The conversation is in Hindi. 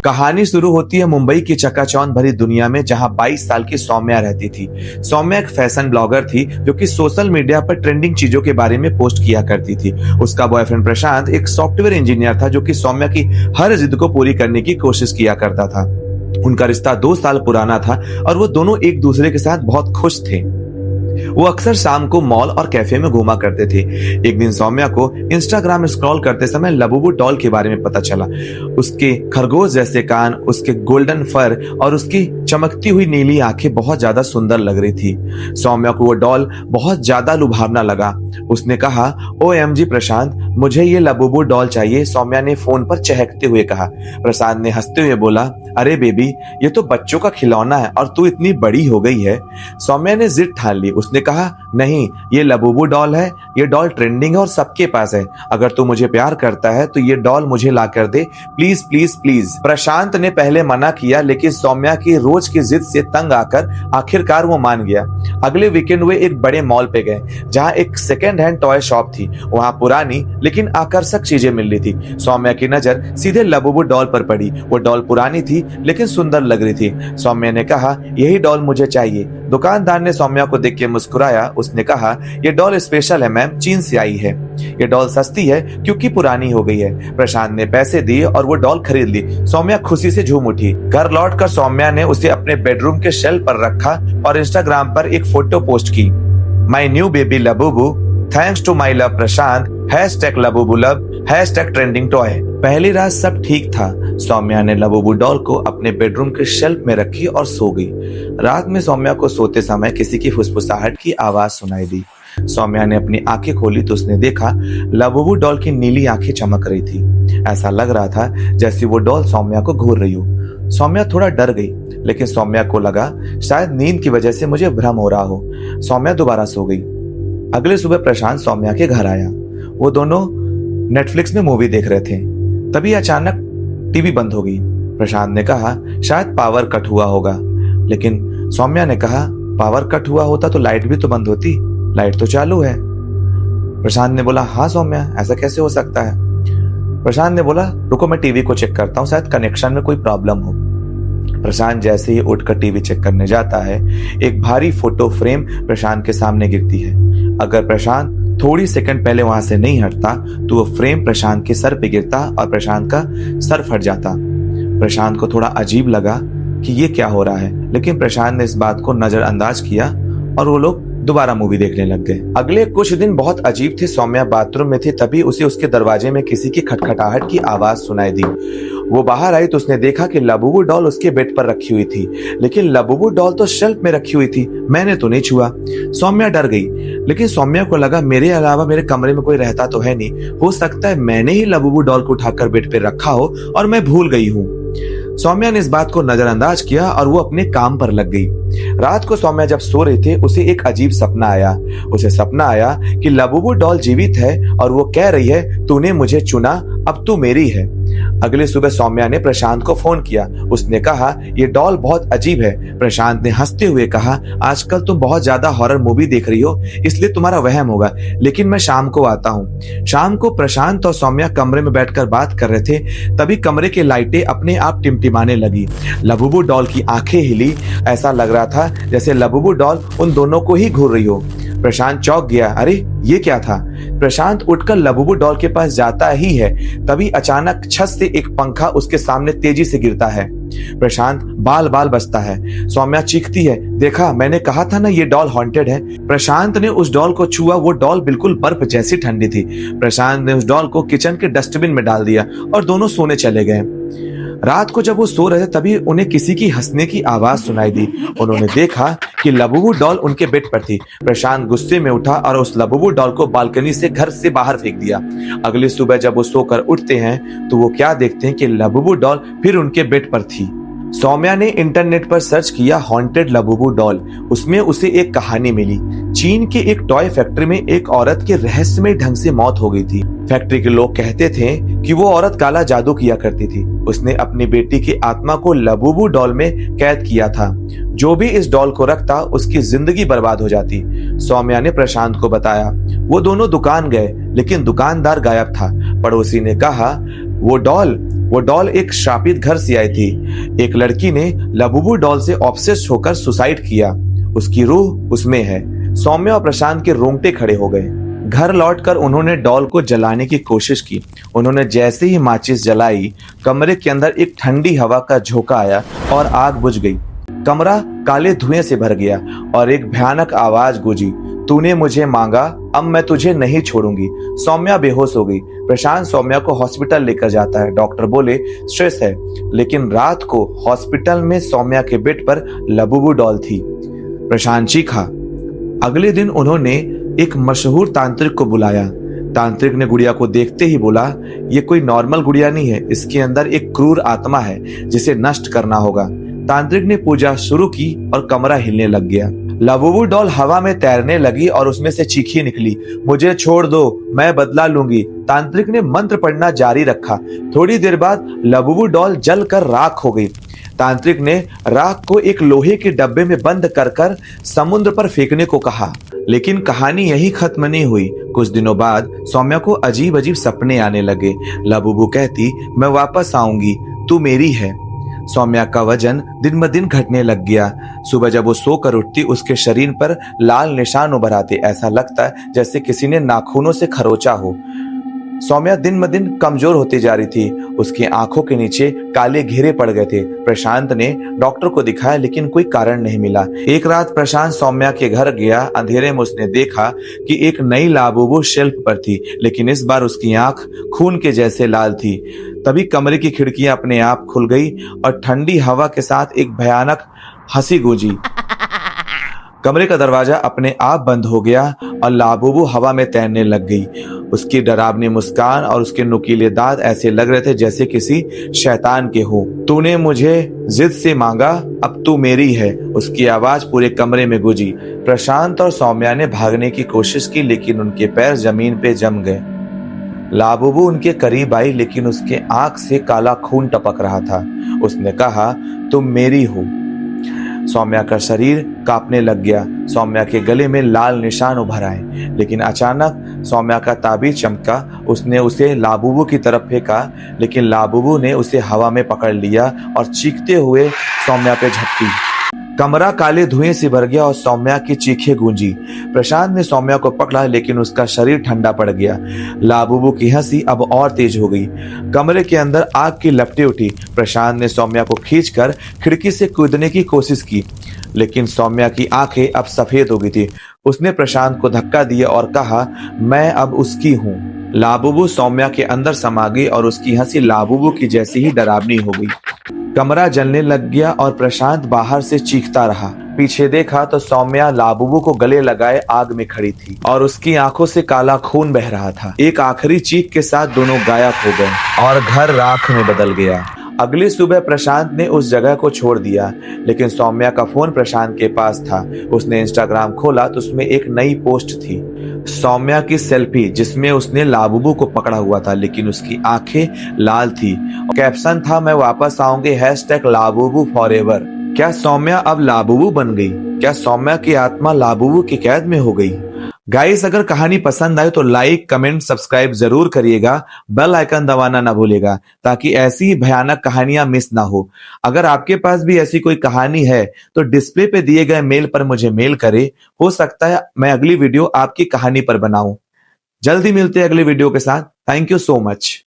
कहानी शुरू होती है मुंबई की चकाचौंध भरी दुनिया में, जहां 22 साल की सौम्या रहती थी। सौम्या एक फैशन ब्लॉगर थी जो कि सोशल मीडिया पर ट्रेंडिंग चीजों के बारे में पोस्ट किया करती थी। उसका बॉयफ्रेंड प्रशांत एक सॉफ्टवेयर इंजीनियर था जो कि सौम्या की हर जिद को पूरी करने की कोशिश किया करता था। उनका रिश्ता 2 साल पुराना था और वो दोनों एक दूसरे के साथ बहुत खुश थे। वो अक्सर शाम को मॉल और कैफे में घूमा करते थे। एक दिन सौम्या को इंस्टाग्राम स्क्रॉल करते समय लबुबू डॉल के बारे में पता चला। उसके खरगोश जैसे कान, उसके गोल्डन फर और उसकी चमकती हुई नीली आंखें बहुत ज्यादा सुंदर लग रही थी। सौम्या को वो डॉल बहुत ज्यादा लुभावना लगा। उसने कहा, OMG प्रशांत, मुझे ये लबुबू डॉल चाहिए। सौम्या ने फोन पर चहकते हुए कहा। प्रशांत ने हंसते हुए बोला, अरे बेबी, ये तो बच्चों का खिलौना है और तू इतनी बड़ी हो गई है। सौम्या ने जिद ठान ली। उसने कहा, नहीं, ये लबुबू डॉल है। ये डॉल ट्रेंडिंग है और सबके पास है। अगर तू मुझे प्यार करता है तो ये डॉल मुझे ला कर दे, प्लीज प्लीज प्लीज। प्रशांत ने पहले मना किया, लेकिन सौम्या की रोज की जिद से तंग आकर आखिरकार वो मान गया। अगले वीकेंड वे एक बड़े मॉल पे गए जहाँ एक सेकेंड हैंड टॉय शॉप थी। वहाँ पुरानी लेकिन आकर्षक चीजें मिल रही थी। सौम्या की नजर सीधे लबुबू डॉल पर पड़ी। वो डॉल पुरानी थी लेकिन सुंदर लग रही थी। सौम्या ने कहा, यही डॉल मुझे चाहिए। दुकानदार ने सौम्या को देख के मुस्कुराया। उसने कहा, ये डॉल स्पेशल है मैम, चीन से आई है। ये डॉल सस्ती है क्योंकि पुरानी हो गई है। प्रशांत ने पैसे दिए और वो डॉल खरीद ली। सौम्या खुशी से झूम उठी। घर लौटकर सौम्या ने उसे अपने बेडरूम के शेल्फ पर रखा और इंस्टाग्राम पर एक फोटो पोस्ट की। My new baby Labubu, thanks to my love Prashant, #Labubu love, #trending toy. पहली रात सब ठीक था। सौम्या ने लबुबू डॉल को अपने बेडरूम के शेल्फ में रखी और सो गई। रात में सौम्या को सोते समय किसी की फुसफुसाहट की आवाज सुनाई दी। सौम्या ने अपनी आंखें खोली तो उसने देखा लबुबू डॉल की नीली आंखें चमक रही थी। ऐसा लग रहा था जैसे वो डॉल सौम्या को घूर रही हो। सौम्या थोड़ा डर गई, लेकिन सौम्या को लगा शायद नींद की वजह से मुझे भ्रम हो रहा हो। सौम्या दोबारा सो गई। अगले सुबह प्रशांत सौम्या के घर आया। वो दोनों नेटफ्लिक्स में मूवी देख रहे थे। तभी अचानक टीवी बंद हो गई। प्रशांत ने कहा, शायद पावर कट हुआ होगा, लेकिन सौम्या ने कहा, पावर कट हुआ होता तो लाइट भी तो बंद होती, लाइट तो चालू है। प्रशांत ने बोला, हाँ सौम्या, ऐसा कैसे हो सकता है? प्रशांत ने बोला, रुको मैं टीवी को चेक करता हूँ, शायद कनेक्शन में कोई प्रॉब्लम हो। प्रशांत जैसे ही उठकर टीवी चेक करने जाता है, एक भारी फोटो फ्रेम प्रशांत के सामने गिरती है। अगर प्रशांत थोड़ी सेकंड पहले वहां से नहीं हटता तो वो फ्रेम प्रशांत के सर पे गिरता और प्रशांत का सर फट जाता। प्रशांत को थोड़ा अजीब लगा कि ये क्या हो रहा है, लेकिन प्रशांत ने इस बात को नजरअंदाज किया और वो लोग दोबारा मूवी देखने लग गए। अगले कुछ दिन बहुत अजीब थे। सौम्या बाथरूम में थी, तभी उसे उसके दरवाजे में किसी की खटखटाहट की आवाज सुनाई दी। वो बाहर आई तो उसने देखा कि लबुबू डॉल उसके बेड पर रखी हुई थी, लेकिन लबुबू डॉल तो शेल्फ में रखी हुई थी। मैंने तो नहीं छुआ। सौम्या डर गई, लेकिन सौम्या को लगा मेरे अलावा मेरे कमरे में कोई रहता तो है नहीं। हो सकता है मैंने ही लबुबू डॉल को उठाकर बेड पर रखा हो और मैं भूल गई हूँ। सौम्या ने इस बात को नजरअंदाज किया और वो अपने काम पर लग गई। रात को सौम्या जब सो रही थी, उसे एक अजीब सपना आया। उसे सपना आया कि लबुबू डॉल जीवित है और वो कह रही है, तूने मुझे चुना, अब तू मेरी है। अगले सुबह सौम्या ने प्रशांत को फोन किया। उसने कहा, ये डॉल बहुत अजीब है। प्रशांत ने हंसते हुए कहा, आजकल तुम बहुत ज्यादा हॉरर मूवी देख रही हो, इसलिए तुम्हारा वहम होगा, लेकिन मैं शाम को आता हूँ। शाम को प्रशांत और सौम्या कमरे में बैठकर बात कर रहे थे। तभी कमरे की लाइटें अपने आप टिमटिमाने लगी। लबुबू डॉल की आंखें हिली। ऐसा लग रहा था जैसे लबुबू डॉल उन दोनों को ही घूर रही हो। प्रशांत चौंक गया। अरे ये क्या था? प्रशांत उठकर लबुबू डॉल के पास जाता ही है, तभी अचानक छत से एक पंखा उसके सामने तेजी से गिरता है। प्रशांत बाल बाल बचता है। सौम्या चीखती है, देखा, मैंने कहा था ना ये डॉल हॉन्टेड है। प्रशांत ने उस डॉल को छुआ। वो डॉल बिल्कुल बर्फ जैसी ठंडी थी। प्रशांत ने उस डॉल को किचन के डस्टबिन में डाल दिया और दोनों सोने चले गए। रात को जब वो सो रहे थे, तभी उन्हें किसी की हंसने की आवाज सुनाई दी। उन्होंने देखा कि लबुबू डॉल उनके बेड पर थी। प्रशांत गुस्से में उठा और उस लबुबू डॉल को बालकनी से घर से बाहर फेंक दिया। अगली सुबह जब वो सोकर उठते हैं तो वो क्या देखते हैं कि लबुबू डॉल फिर उनके बेड पर थी। सौम्या ने इंटरनेट पर सर्च किया हॉन्टेड लबुबू डॉल। उसमें उसे एक कहानी मिली। चीन के एक टॉय फैक्ट्री में एक औरत के रहस्यमय ढंग से मौत हो गई थी। फैक्ट्री के लोग कहते थे कि वो औरत काला जादू किया करती थी। उसने अपनी बेटी की आत्मा को लबुबू डॉल में कैद किया था। जो भी इस डॉल को रखता उसकी जिंदगी बर्बाद हो जाती। सौम्या ने प्रशांत को बताया। वो दोनों दुकान गए, लेकिन दुकानदार गायब था। पड़ोसी ने कहा, वो डॉल वो डॉल एक श्रापित घर से आई थी। एक लड़की ने लबुबू डॉल से ऑब्सेस्ड होकर सुसाइड किया। उसकी रूह उसमें है। सौम्या और प्रशांत के रोंगटे खड़े हो गए। घर लौटकर उन्होंने डॉल को जलाने की कोशिश की। उन्होंने जैसे ही माचिस जलाई, कमरे के अंदर एक ठंडी हवा का झोंका आया और आग बुझ गई। कमरा काले धुएं से भर गया और एक भयानक आवाज गूंजी, तूने मुझे मांगा, अब मैं तुझे नहीं छोड़ूंगी। सौम्या बेहोश हो गई। प्रशांत सौम्या को हॉस्पिटल लेकर जाता है। डॉक्टर बोले स्ट्रेस है, लेकिन रात को हॉस्पिटल में सौम्या के बेड पर लबुबू डॉल थी। प्रशांत चीखा। अगले दिन उन्होंने एक मशहूर तांत्रिक को बुलाया। तांत्रिक ने गुड़िया को देखते ही बोला, ये कोई नॉर्मल गुड़िया नहीं है, इसके अंदर एक क्रूर आत्मा है जिसे नष्ट करना होगा। तांत्रिक ने पूजा शुरू की और कमरा हिलने लग गया। लबुबू डॉल हवा में तैरने लगी और उसमें से चीखी निकली, मुझे छोड़ दो, मैं बदला लूंगी। तांत्रिक ने मंत्र पढ़ना जारी रखा। थोड़ी देर बाद लबुबू डॉल जलकर राख हो गई। तांत्रिक ने राख को एक लोहे के डब्बे में बंद कर समुद्र पर फेंकने को कहा। लेकिन कहानी यही खत्म नहीं हुई। कुछ दिनों बाद सौम्या को अजीब अजीब सपने आने लगे। लबुबू कहती, मैं वापस आऊंगी, तू मेरी है। सौम्या का वजन दिन ब दिन घटने लग गया। सुबह जब वो सोकर उठती, उसके शरीर पर लाल निशान उभर आते। ऐसा लगता जैसे किसी ने नाखूनों से खरोचा हो। सौम्या दिन ब दिन कमजोर होती जा रही थी। उसकी आंखों के नीचे काले घेरे पड़ गए थे। प्रशांत ने डॉक्टर को दिखाया, लेकिन कोई कारण नहीं मिला। एक रात प्रशांत सौम्या के घर गया। अंधेरे में उसने देखा कि एक नई लाबुबू शेल्फ पर थी, लेकिन इस बार उसकी आंख खून के जैसे लाल थी। तभी कमरे की खिड़कियां अपने आप खुल गई और ठंडी हवा के साथ एक भयानक हंसी गूंजी। कमरे का दरवाजा अपने आप बंद हो गया और लाबुबू हवा में तैरने लग गई। उसकी डरावनी मुस्कान और उसके नुकीले दांत ऐसे लग रहे थे जैसे किसी शैतान के हो। तूने मुझे जिद से मांगा, अब तू मेरी है। उसकी आवाज पूरे कमरे में गूंजी। प्रशांत और सौम्या ने भागने की कोशिश की, लेकिन उनके पैर जमीन पे जम गए। लाबुबू उनके करीब आई, लेकिन उसके आंख से काला खून टपक रहा था। उसने कहा, तुम मेरी हो। सौम्या का शरीर कांपने लग गया। सौम्या के गले में लाल निशान उभर आए, लेकिन अचानक सौम्या का ताबीज चमका। उसने उसे लाबुबू की तरफ फेंका, लेकिन लाबुबू ने उसे हवा में पकड़ लिया और चीखते हुए सौम्या पे झपटी। कमरा काले धुएं से भर गया और सौम्या की चीखें गूंजी। प्रशांत ने सौम्या को पकड़ा, लेकिन उसका शरीर ठंडा पड़ गया। लाबुबू की हंसी अब और तेज हो गई। कमरे के अंदर आग की लपटें उठी। प्रशांत ने सौम्या को खींचकर खिड़की से कूदने की कोशिश की, लेकिन सौम्या की आंखें अब सफेद हो गई थी। उसने प्रशांत को धक्का दिया और कहा, मैं अब उसकी हूँ। लाबुबू सौम्या के अंदर समा गई और उसकी हंसी लाबुबू की जैसी ही डरावनी हो गई। कमरा जलने लग गया और प्रशांत बाहर से चीखता रहा। पीछे देखा तो सौम्या लाबुबू को गले लगाए आग में खड़ी थी और उसकी आंखों से काला खून बह रहा था। एक आखिरी चीख के साथ दोनों गायब हो गए और घर राख में बदल गया। अगली सुबह प्रशांत ने उस जगह को छोड़ दिया, लेकिन सौम्या का फोन प्रशांत के पास था। उसने इंस्टाग्राम खोला तो उसमें एक नई पोस्ट थी, सौम्या की सेल्फी जिसमें उसने लाबुबू को पकड़ा हुआ था, लेकिन उसकी आंखें लाल थी। कैप्शन था, मैं वापस आऊंगी, #लाबुबू फॉरएवर। क्या सौम्या अब लाबुबू बन गई? क्या सौम्या की आत्मा लाबुबू की कैद में हो गई? गाइस, अगर कहानी पसंद आए तो लाइक, कमेंट, सब्सक्राइब जरूर करिएगा। बेल आइकन दबाना ना भूलिएगा ताकि ऐसी भयानक कहानियां मिस ना हो। अगर आपके पास भी ऐसी कोई कहानी है तो डिस्प्ले पे दिए गए मेल पर मुझे मेल करें। हो सकता है मैं अगली वीडियो आपकी कहानी पर बनाऊं। जल्दी मिलते हैं अगली वीडियो के साथ। Thank you so much.